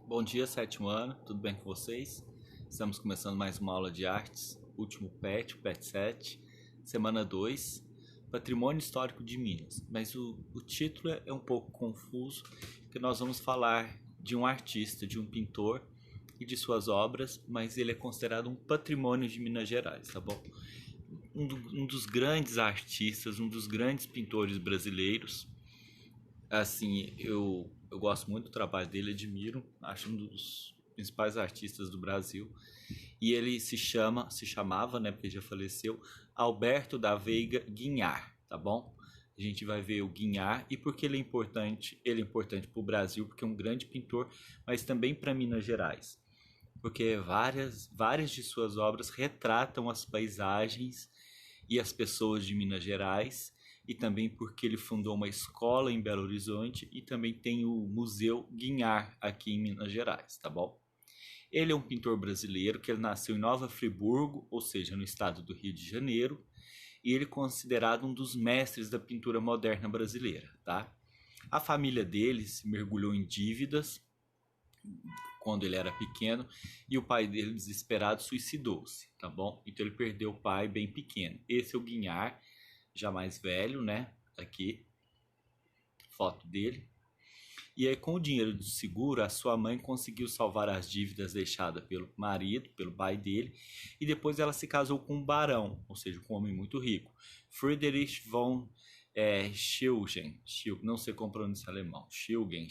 Bom dia, sétimo ano, tudo bem com vocês? Estamos começando mais uma aula de artes, último PET, o PET 7, semana 2, Patrimônio Histórico de Minas. Mas o título é um pouco confuso, porque nós vamos falar de um artista, de um pintor e de suas obras, mas ele é considerado um patrimônio de Minas Gerais, tá bom? Um dos grandes artistas, um dos grandes pintores brasileiros. Assim, eu gosto muito do trabalho dele, admiro, acho um dos principais artistas do Brasil. E ele se chamava, né, porque já faleceu, Alberto da Veiga Guinhar, tá bom? A gente vai ver o Guinhar e por que ele é importante para o Brasil, porque é um grande pintor, mas também para Minas Gerais. Porque várias de suas obras retratam as paisagens e as pessoas de Minas Gerais, e também porque ele fundou uma escola em Belo Horizonte e também tem o Museu Guinhar aqui em Minas Gerais, tá bom? Ele é um pintor brasileiro que ele nasceu em Nova Friburgo, ou seja, no estado do Rio de Janeiro, e ele é considerado um dos mestres da pintura moderna brasileira, tá? A família dele se mergulhou em dívidas quando ele era pequeno e o pai dele, desesperado, suicidou-se, tá bom? Então ele perdeu o pai bem pequeno. Esse é o Guinhar, já mais velho, né? Aqui, foto dele. E aí, com o dinheiro do seguro, a sua mãe conseguiu salvar as dívidas deixadas pelo marido, pelo pai dele, e depois ela se casou com um barão, ou seja, com um homem muito rico, Friedrich von Schilgen, não sei como pronunciar alemão, Schilgen,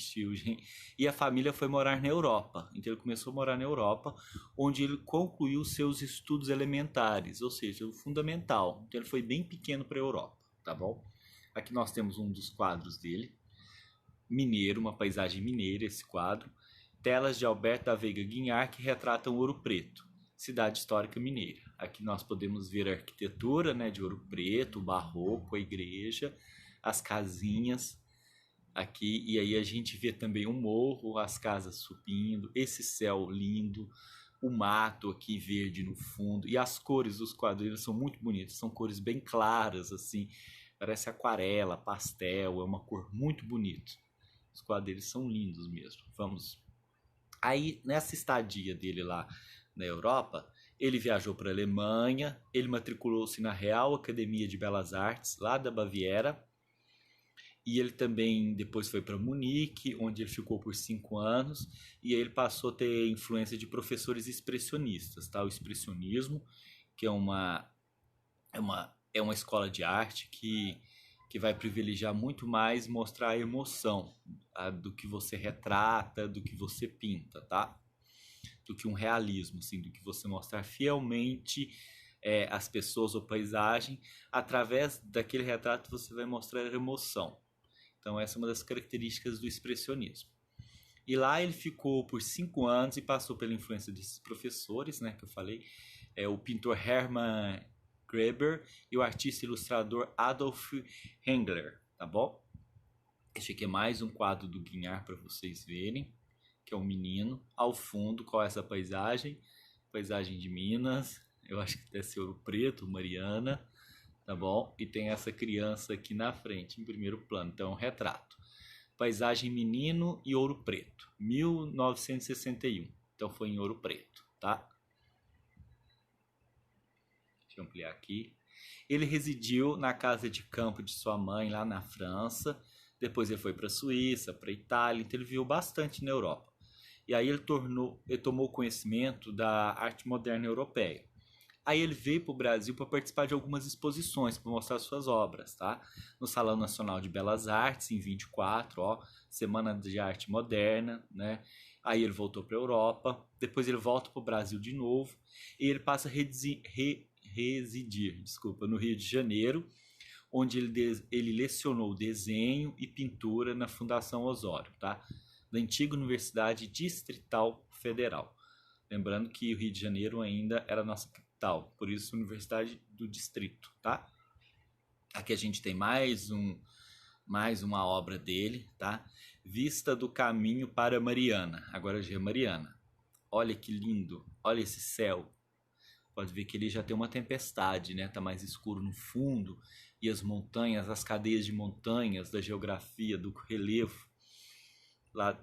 e a família foi morar na Europa. Então ele começou a morar na Europa, onde ele concluiu seus estudos elementares, ou seja, o fundamental. Então ele foi bem pequeno para a Europa, tá bom? Aqui nós temos um dos quadros dele, mineiro, uma paisagem mineira, esse quadro. Telas de Alberto da Veiga Guinhar que retratam Ouro Preto, cidade histórica mineira. Aqui nós podemos ver a arquitetura, né, de Ouro Preto, o barroco, a igreja, as casinhas aqui, e aí a gente vê também um morro, as casas subindo, esse céu lindo, o mato aqui verde no fundo, e as cores dos quadrinhos são muito bonitas, são cores bem claras, assim, parece aquarela, pastel, é uma cor muito bonita. Os quadros são lindos mesmo. Vamos. Aí, nessa estadia dele lá na Europa, ele viajou para a Alemanha, ele matriculou-se na Real Academia de Belas Artes, lá da Baviera, e ele também depois foi para Munique, onde ele ficou por 5 anos, e aí ele passou a ter influência de professores expressionistas, tá? O expressionismo, que é uma escola de arte que vai privilegiar muito mais mostrar a emoção do que você retrata, do que você pinta, tá? Do que um realismo, assim, do que você mostrar fielmente as pessoas ou paisagem. Através daquele retrato você vai mostrar a emoção. Então essa é uma das características do expressionismo. E lá ele ficou por 5 anos e passou pela influência desses professores, né, que eu falei, o pintor Hermann Graeber e o artista ilustrador Adolf Hengler, tá bom? Este aqui é mais um quadro do Guinhar para vocês verem, que é um menino. Ao fundo, qual é essa paisagem? Paisagem de Minas, eu acho que deve ser Ouro Preto, Mariana, tá bom? E tem essa criança aqui na frente, em primeiro plano, então é um retrato. Paisagem Menino e Ouro Preto, 1961, então foi em Ouro Preto, tá? Deixa eu ampliar aqui. Ele residiu na casa de campo de sua mãe lá na França. Depois ele foi para a Suíça, para a Itália. Então ele viveu bastante na Europa. E aí ele tomou conhecimento da arte moderna europeia. Aí ele veio para o Brasil para participar de algumas exposições, para mostrar suas obras, tá? No Salão Nacional de Belas Artes, em 24, ó, Semana de Arte Moderna, né? Aí ele voltou para a Europa. Depois ele volta para o Brasil de novo. E ele passa a residir no Rio de Janeiro, onde ele lecionou desenho e pintura na Fundação Osório, tá? Da antiga Universidade Distrital Federal. Lembrando que o Rio de Janeiro ainda era a nossa capital, por isso Universidade do Distrito, tá? Aqui a gente tem mais uma obra dele, tá? Vista do Caminho para Mariana, agora já é Mariana. Olha que lindo, olha esse céu. Pode ver que ele já tem uma tempestade, né? Tá mais escuro no fundo. E as montanhas, as cadeias de montanhas, da geografia, do relevo. Lá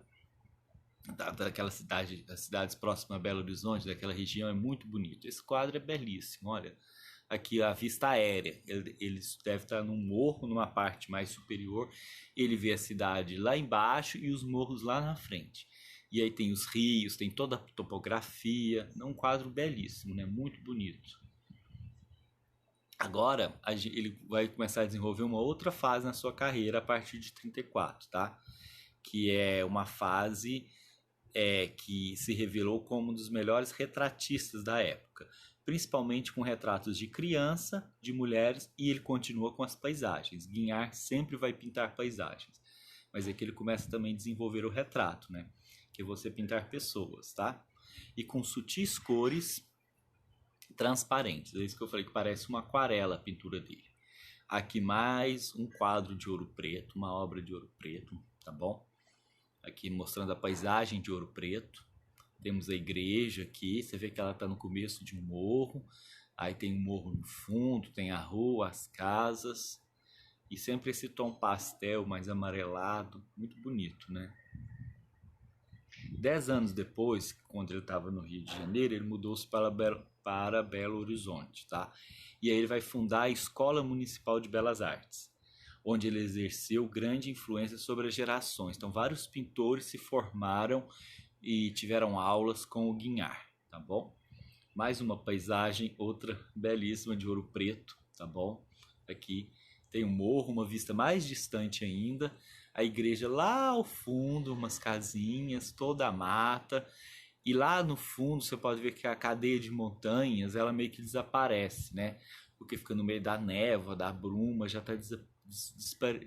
daquela cidade, as cidades próximas a Belo Horizonte, daquela região, é muito bonito. Esse quadro é belíssimo, olha. Aqui a vista aérea, ele deve estar num morro, numa parte mais superior. Ele vê a cidade lá embaixo e os morros lá na frente. E aí tem os rios, tem toda a topografia. É um quadro belíssimo, né? Muito bonito. Agora ele vai começar a desenvolver uma outra fase na sua carreira a partir de 34, tá? Que é uma fase que se revelou como um dos melhores retratistas da época, principalmente com retratos de criança, de mulheres, e ele continua com as paisagens. Guignard sempre vai pintar paisagens, mas é que ele começa também a desenvolver o retrato, né? Que é você pintar pessoas, tá? E com sutis cores transparentes. É isso que eu falei, que parece uma aquarela a pintura dele. Aqui mais um quadro de ouro preto, uma obra de ouro preto, tá bom? Aqui mostrando a paisagem de Ouro Preto. Temos a igreja aqui, você vê que ela está no começo de um morro. Aí tem um morro no fundo, tem a rua, as casas. E sempre esse tom pastel mais amarelado, muito bonito, né? 10 anos depois, quando ele estava no Rio de Janeiro, ele mudou-se para Belo Horizonte, tá? E aí ele vai fundar a Escola Municipal de Belas Artes, onde ele exerceu grande influência sobre as gerações. Então, vários pintores se formaram e tiveram aulas com o Guignard, tá bom? Mais uma paisagem, outra belíssima de Ouro Preto, tá bom? Aqui tem um morro, uma vista mais distante ainda, a igreja lá ao fundo, umas casinhas, toda a mata, e lá no fundo você pode ver que a cadeia de montanhas, ela meio que desaparece, né? Porque fica no meio da névoa, da bruma, já está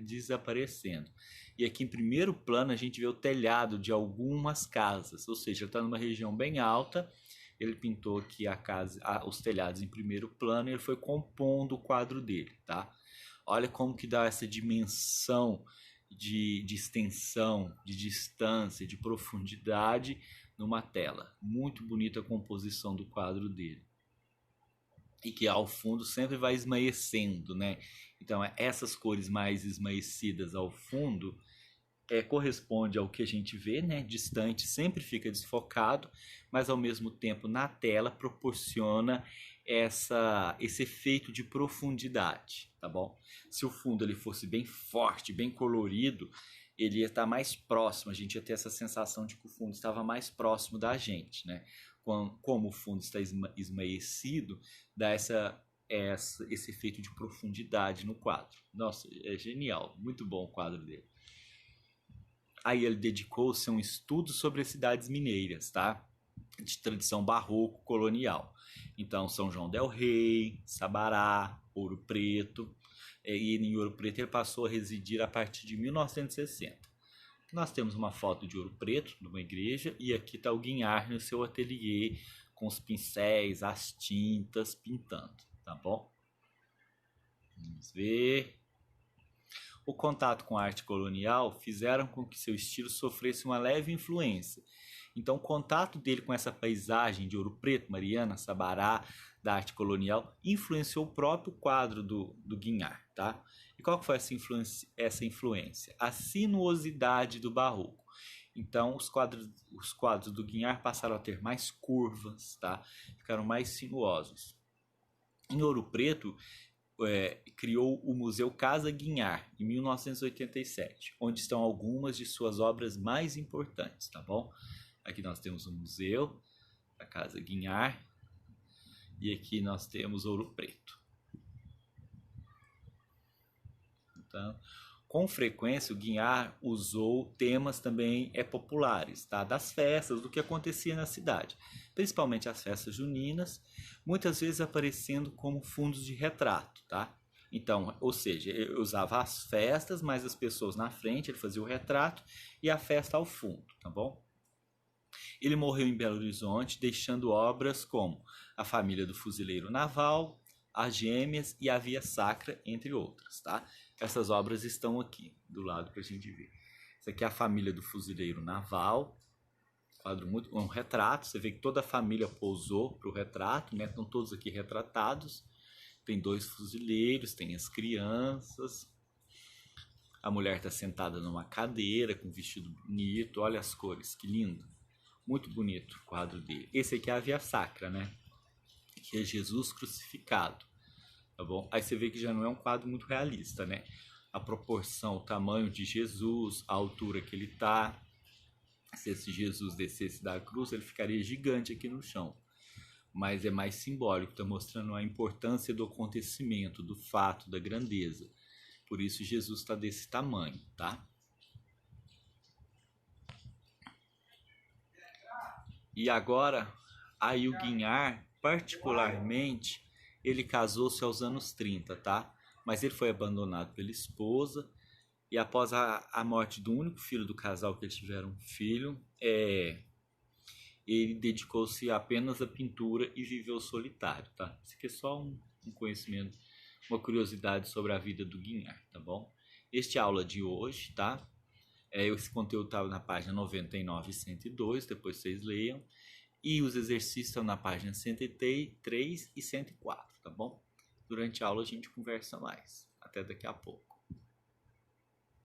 desaparecendo. E aqui em primeiro plano a gente vê o telhado de algumas casas, ou seja, está numa região bem alta. Ele pintou aqui os telhados em primeiro plano e ele foi compondo o quadro dele, tá? Olha como que dá essa dimensão de extensão, de distância, de profundidade numa tela. Muito bonita a composição do quadro dele. E que ao fundo sempre vai esmaecendo, né? Então essas cores mais esmaecidas ao fundo corresponde ao que a gente vê, né? Distante sempre fica desfocado, mas ao mesmo tempo na tela proporciona esse efeito de profundidade, tá bom? Se o fundo ele fosse bem forte, bem colorido, ele ia estar mais próximo, a gente ia ter essa sensação de que o fundo estava mais próximo da gente, né? Como o fundo está esmaecido, dá esse efeito de profundidade no quadro. Nossa, é genial, muito bom o quadro dele. Aí ele dedicou-se a um estudo sobre as cidades mineiras, tá? De tradição barroco colonial. Então, São João del Rei, Sabará, Ouro Preto. E em Ouro Preto ele passou a residir a partir de 1960. Nós temos uma foto de Ouro Preto numa igreja e aqui está o Guignard no seu ateliê com os pincéis, as tintas, pintando, tá bom? Vamos ver. O contato com a arte colonial fizeram com que seu estilo sofresse uma leve influência. Então, o contato dele com essa paisagem de Ouro Preto, Mariana, Sabará, da arte colonial, influenciou o próprio quadro do Guignard, tá? E qual que foi essa influência? A sinuosidade do barroco. Então, os quadros do Guignard passaram a ter mais curvas, tá? Ficaram mais sinuosos. Em Ouro Preto, criou o Museu Casa Guignard, em 1987, onde estão algumas de suas obras mais importantes, tá bom? Aqui nós temos o Museu da Casa Guignard e aqui nós temos Ouro Preto. Então, com frequência o Guignard usou temas também populares, tá? Das festas, do que acontecia na cidade, principalmente as festas juninas, muitas vezes aparecendo como fundos de retrato, tá? Então, ou seja, ele usava as festas, mas as pessoas na frente, ele fazia o retrato e a festa ao fundo, tá bom? Ele morreu em Belo Horizonte, deixando obras como A Família do Fuzileiro Naval, As Gêmeas e A Via Sacra, entre outras, tá? Essas obras estão aqui do lado para a gente ver. Isso aqui é A Família do Fuzileiro Naval, quadro um retrato. Você vê que toda a família pousou para o retrato, né? Estão todos aqui retratados. Tem 2 fuzileiros, tem as crianças. A mulher está sentada numa cadeira com um vestido bonito. Olha as cores, que lindo. Muito bonito o quadro dele. Esse aqui é a Via Sacra, né? Que é Jesus crucificado, tá bom? Aí você vê que já não é um quadro muito realista, né? A proporção, o tamanho de Jesus, a altura que ele tá. Se esse Jesus descesse da cruz, ele ficaria gigante aqui no chão. Mas é mais simbólico, está mostrando a importância do acontecimento, do fato, da grandeza. Por isso Jesus está desse tamanho, tá? E agora, aí o Guinhar, particularmente, ele casou-se aos anos 30, tá? Mas ele foi abandonado pela esposa e após a morte do único filho do casal que eles tiveram um filho, ele dedicou-se apenas à pintura e viveu solitário, tá? Isso aqui é só um conhecimento, uma curiosidade sobre a vida do Guinhar, tá bom? Este é a aula de hoje, tá? Esse conteúdo estava na página 99 e 102, depois vocês leiam. E os exercícios estão na página 103 e 104, tá bom? Durante a aula a gente conversa mais. Até daqui a pouco.